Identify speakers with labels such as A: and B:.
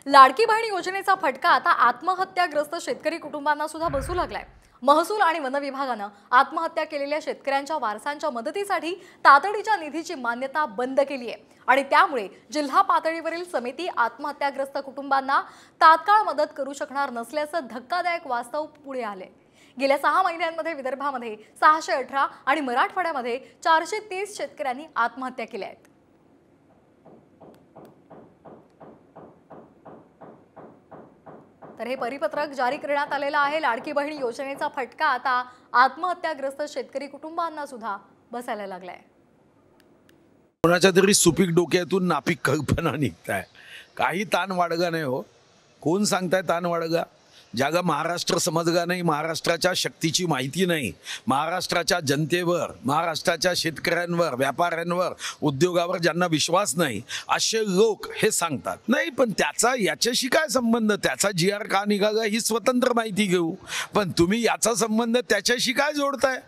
A: लाडकी बहीण योजनेचा फटका आता आत्महत्याग्रस्त शेतकरी कुटुंबांना सुद्धा बसू लागलाय। महसूल आणि वन विभागानं आत्महत्या केलेल्या शेतकऱ्यांच्या वारसांच्या मदतीसाठी तातडीच्या निधीची मान्यता बंद केली आहे आणि त्यामुळे जिल्हा पातळीवरील समिती आत्महत्याग्रस्त कुटुंबांना तात्काळ मदत करू शकणार नसल्याचं धक्कादायक वास्तव पुढे आले। गेल्या 6 महिन्यांमध्ये विदर्भामध्ये 618 आणि मराठवाड्यामध्ये 430 शेतकऱ्यांनी आत्महत्या केल्या आहेत। तर हे परिपत्रक जारी करण्यात आलेलं आहे। लाडकी बहीण योजनेचा फटका आता आत्महत्याग्रस्त शेतकरी कुटुंबांना सुद्धा बसायला लागलाय।
B: कोणाच्या तरी सुपीक डोक्यातून नापीक कल्पना निघताय। काही ताण वाडगा नाही हो। कोण सांगताय ताण वाडगा? ज्यागा महाराष्ट्र समजगा नाही, महाराष्ट्राच्या शक्तीची माहिती नाही, महाराष्ट्राच्या जनतेवर, महाराष्ट्राच्या शेतकऱ्यांवर, व्यापाऱ्यांवर, उद्योगावर ज्यांना विश्वास नाही असे लोक हे सांगतात। नाही पण त्याचा याच्याशी काय संबंध? त्याचा GR का निघाला ही स्वतंत्र माहिती घेऊ, पण तुम्ही याचा संबंध त्याच्याशी काय जोडताय?